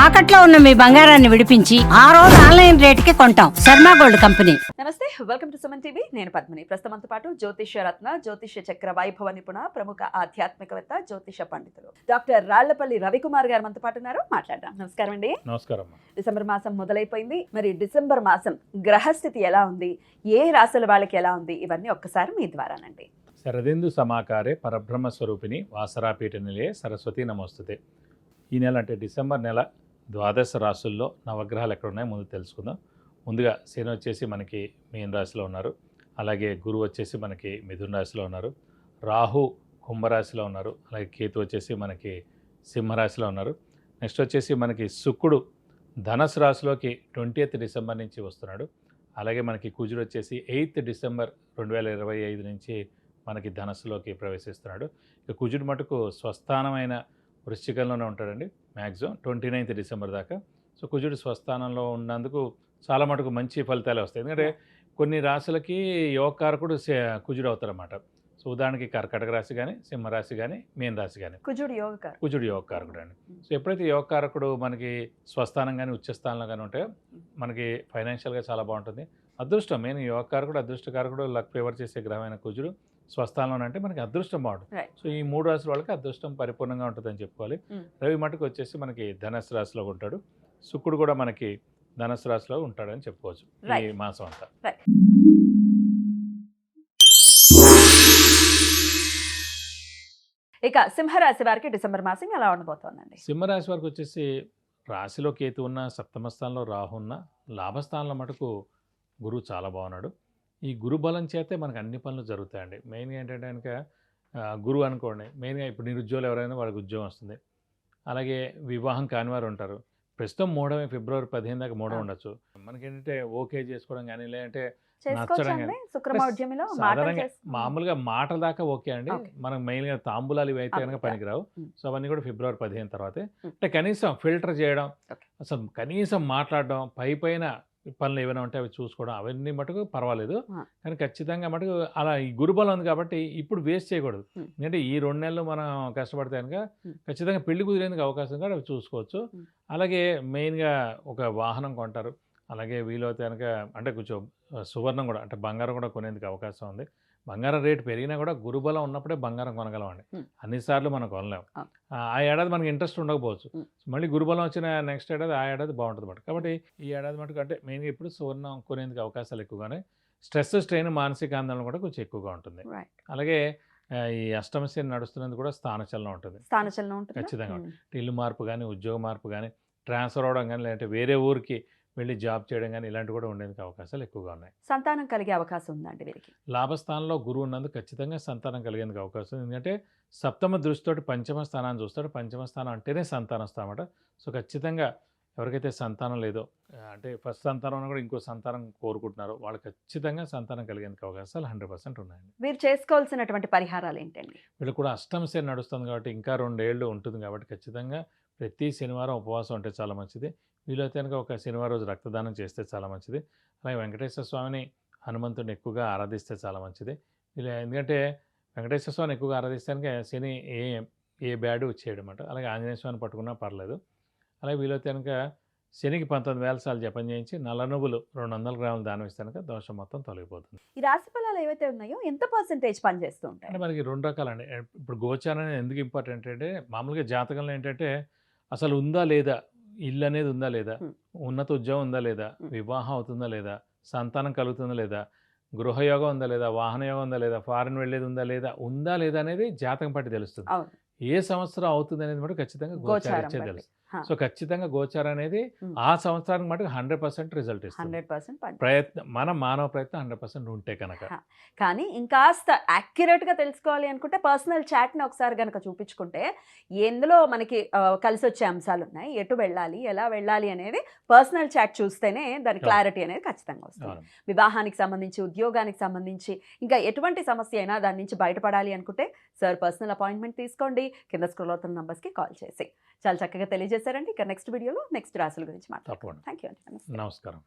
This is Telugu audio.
తాకట్లో ఉన్న మీ బంగారాన్ని విడిపించి ఆ రోజు ఆన్లైన్ రేటుకి కొంటాం. Sharma gold company. నమస్తే, వెల్కమ్ టు సుమన్ టీవీ. నేను పద్మిని. ప్రస్తుతంతో పాటు జ్యోతిష్య రత్న, జ్యోతిష్య చక్ర వైభవ నిపుణ, ప్రముఖ ఆధ్యాత్మికవేత్త, జ్యోతిష పండితులు డాక్టర్ రాళ్లపల్లి రవికుమార్ గారు మనతో పాటు ఉన్నారు. మాట్లాడదాం. నమస్కారం అండి. నమస్కారం. డిసెంబర్ మాసం మొదలైపోయింది. మరి డిసెంబర్ మాసం గ్రహస్థితి ఎలా ఉంది, ఏ రాశుల వాళ్ళకి ఎలా ఉంది, ఇవన్నీ ఒక్కసారి మీ ద్వారానండి. శరదిందు సమాకారే పరబ్రహ్మ స్వరూపిణి వాసరాపీఠ నిలయే సరస్వతి నమోస్తుతే. ఈ నెల అంటే డిసెంబర్ నెల ద్వాదశ రాశుల్లో నవగ్రహాలు ఎక్కడ ఉన్నాయో ముందు తెలుసుకుందాం. ముందుగా శని వచ్చేసి మనకి మీన రాశిలో ఉన్నారు. అలాగే గురువు వచ్చేసి మనకి మిథున రాశిలో ఉన్నారు. రాహు కుంభరాశిలో ఉన్నారు. అలాగే కేతు వచ్చేసి మనకి సింహరాశిలో ఉన్నారు. నెక్స్ట్ వచ్చేసి మనకి శుక్రుడు ధనుసు రాశిలోకి 20th డిసెంబర్ నుంచి వస్తున్నాడు. అలాగే మనకి కుజుడు వచ్చేసి 8th డిసెంబర్ 2025 నుంచి మనకి ధనస్సులోకి ప్రవేశిస్తున్నాడు. ఇక కుజుడు మటుకు స్వస్థానమైన వృశ్చికంలోనే ఉంటాడండి మ్యాక్సిమం 29th డిసెంబర్ దాకా. సో కుజుడు స్వస్థానంలో ఉన్నందుకు చాలా మటుకు మంచి ఫలితాలే వస్తాయి. ఎందుకంటే కొన్ని రాశులకి యోగకారకుడు కుజుడు అవుతారన్నమాట. సో ఉదాహరణకి కర్కటక రాశి కానీ, సింహరాశి కానీ, మీన రాశి కానీ కుజుడు యోగకారకుడు అండి. సో ఎప్పుడైతే యోగకారకుడు మనకి స్వస్థానం కానీ ఉచ్చస్థానంలో కానీ ఉంటాయో మనకి ఫైనాన్షియల్గా చాలా బాగుంటుంది. అదృష్టం మెయిన్ యోగకారకుడు, అదృష్టకారకుడు, లక్ ఫేవర్ చేసే గ్రహమైన కుజుడు స్వస్థానంలో అంటే మనకి అదృష్టం బాగుంటుంది. సో ఈ 3 రాశుల వాళ్ళకి అదృష్టం పరిపూర్ణంగా ఉంటుందని చెప్పుకోవాలి. రవి మటుకు వచ్చేసి మనకి ధనుసు రాశిలో ఉంటాడు. శుక్రుడు కూడా మనకి ధనుసు రాశిలో ఉంటాడని చెప్పుకోవచ్చు ఈ మాసం అంతా. ఇక సింహరాశి వారికి డిసెంబర్ మాసం ఎలా ఉండబోతోందండి? సింహరాశి వారికి వచ్చేసి రాశిలో కేతు ఉన్న, సప్తమ స్థానంలో రాహు ఉన్న, లాభస్థానంలో మటుకు గురువు చాలా బాగున్నాడు. ఈ గురు బలం చేతే మనకు అన్ని పనులు జరుగుతాయండి. మెయిన్గా ఏంటంటే కనుక గురువు అనుకోండి, మెయిన్గా ఇప్పుడు నిరుద్యోగులు ఎవరైనా వాళ్ళకి ఉద్యోగం వస్తుంది. అలాగే వివాహం కాని వారు ఉంటారు. ప్రస్తుతం మూడమే ఫిబ్రవరి 15 దాకా మూడవ ఉండొచ్చు. మనకేంటంటే ఓకే చేసుకోవడం కానీ లేదంటే నచ్చడం కానీ సాధారణంగా మామూలుగా మాటల దాకా ఓకే అండి. మనం మెయిన్గా తాంబూలాలు ఇవి అయితే కనుక పనికిరావు. సో అవన్నీ కూడా ఫిబ్రవరి 15 తర్వాతే. అంటే కనీసం ఫిల్టర్ చేయడం, అసలు కనీసం మాట్లాడడం, పైన పనులు ఏమైనా ఉంటే అవి చూసుకోవడం, అవన్నీ మటుకు పర్వాలేదు. కానీ ఖచ్చితంగా మటుకు అలా ఈ గురుబలం ఉంది కాబట్టి ఇప్పుడు వేస్ట్ చేయకూడదు. ఎందుకంటే ఈ 2 నెలలు మనం కష్టపడితే కనుక ఖచ్చితంగా పెళ్లి కుదిరేందుకు అవకాశం కూడా అవి చూసుకోవచ్చు. అలాగే మెయిన్గా ఒక వాహనం కొంటారు. అలాగే వీలైతే కనుక అంటే కొంచెం సువర్ణం కూడా అంటే బంగారం కూడా కొనేందుకు అవకాశం ఉంది. బంగారం రేటు పెరిగినా కూడా గురుబలం ఉన్నప్పుడే బంగారం కొనగలమండి. అన్నిసార్లు మనం కొనలేము. ఆ ఏడాది మనకి ఇంట్రెస్ట్ ఉండకపోవచ్చు. మళ్ళీ గురుబలం వచ్చిన నెక్స్ట్ ఏడాది ఆ ఏడాది బాగుంటుంది మాట. కాబట్టి ఈ ఏడాది మటుకు అంటే మెయిన్గా ఇప్పుడు సువర్ణం కొనేందుకు అవకాశాలు ఎక్కువగానే, స్ట్రెస్ స్ట్రెయిన్ మానసిక ఆందోళన కూడా కొంచెం ఎక్కువగా ఉంటుంది. అలాగే ఈ అష్టమ శని నడుస్తున్నందుకు కూడా స్థానచలనం ఉంటుంది ఖచ్చితంగా. ఇల్లు మార్పు కానీ, ఉద్యోగ మార్పు కానీ, ట్రాన్స్ఫర్ అవడం కానీ, లేదంటే వేరే ఊరికి వెళ్ళి జాబ్ చేయడం కానీ ఇలాంటివి కూడా ఉండేందుకు అవకాశాలు ఎక్కువగా ఉన్నాయి. సంతానం కలిగే అవకాశం ఉందండి వీరికి. లాభస్థానంలో గురువు ఉన్నందుకు ఖచ్చితంగా సంతానం కలిగేందుకు అవకాశం ఉంది. ఎందుకంటే సప్తమ దృష్టితోటి పంచమ స్థానాన్ని చూస్తాడు. పంచమ స్థానం అంటేనే సంతానం స్థానమాట. సో ఖచ్చితంగా ఎవరికైతే సంతానం లేదో అంటే ఫస్ట్ సంతానం కూడా ఇంకో సంతానం కోరుకుంటున్నారో వాళ్ళు ఖచ్చితంగా సంతానం కలిగేందుకు అవకాశాలు 100% ఉన్నాయండి. మీరు చేసుకోవాల్సినటువంటి పరిహారాలు ఏంటండి? వీళ్ళు కూడా అష్టమ శని నడుస్తుంది కాబట్టి ఇంకా 2 ఏళ్ళు ఉంటుంది కాబట్టి ఖచ్చితంగా ప్రతి శనివారం ఉపవాసం ఉంటే చాలా మంచిది. వీలైతే కనుక ఒక శనివారం రోజు రక్తదానం చేస్తే చాలా మంచిది. అలాగే వెంకటేశ్వర స్వామిని, హనుమంతుడిని ఎక్కువగా ఆరాధిస్తే చాలా మంచిది. ఎందుకంటే వెంకటేశ్వర స్వామిని ఎక్కువగా ఆరాధిస్తే కనుక శని ఏ బ్యాడ్ చేయడమాట. అలాగే ఆంజనేయ స్వామిని పట్టుకున్నా పర్లేదు. అలాగే వీలైతే కనుక శనికి 19,000 సార్లు జపం చేయించి నల్ల నువ్వులు 200 గ్రాములు దానం ఇస్తే కనుక దోషం మొత్తం తొలగిపోతుంది. ఈ రాశి ఫలాలు ఏవైతే ఉన్నాయో ఎంత పర్సెంటేజ్ పనిచేస్తూ ఉంటాయి? అంటే మనకి 2 రకాలండి. ఇప్పుడు గోచారం అనేది ఎందుకు ఇంపార్టెంట్ అంటే మామూలుగా జాతకంలో ఏంటంటే అసలు ఉందా లేదా, ఇల్లు అనేది ఉందా లేదా, ఉన్నత ఉద్యోగం ఉందా లేదా, వివాహం అవుతుందా లేదా, సంతానం కలుగుతుందా లేదా, గృహయోగం ఉందా లేదా, వాహన యోగం ఉందా లేదా, ఫారెన్ వెళ్ళేది ఉందా లేదా అనేది జాతకం పట్టి తెలుస్తుంది. ఏ సంవత్సరం అవుతుంది అనేది మటు ఖచ్చితంగా గోచారం ఇచ్చే తెలుసు. సో ఖచ్చితంగా గోచారం అనేది ఆ సంవత్సరానికి మటుకు 100% రిజల్ట్ ఇస్తుంది. ప్రయత్నం మానవ ప్రయత్నం 100% ఉంటే కనుక. కానీ ఇంకాస్త యాక్యురేట్గా తెలుసుకోవాలి అనుకుంటే పర్సనల్ చాట్ని ఒకసారి కనుక చూపించుకుంటే ఎందులో మనకి కలిసి వచ్చే అంశాలు ఉన్నాయి, ఎటు వెళ్ళాలి, ఎలా వెళ్ళాలి అనేది పర్సనల్ చాట్ చూస్తేనే దాని క్లారిటీ అనేది ఖచ్చితంగా వస్తుంది. వివాహానికి సంబంధించి, ఉద్యోగానికి సంబంధించి, ఇంకా ఎటువంటి సమస్య అయినా దాని నుంచి బయటపడాలి అనుకుంటే సార్ పర్సనల్ అపాయింట్మెంట్ తీసుకోండి. కింద స్క్రోల్ అవుతున్న నంబర్స్కి కాల్ చేసి చాలా చక్కగా తెలియజేశారండి. ఇక నెక్స్ట్ వీడియోలో నెక్స్ట్ రాశుల గురించి మాట్లాడుకుందాం. థ్యాంక్ యూ అండి. నమస్కారం.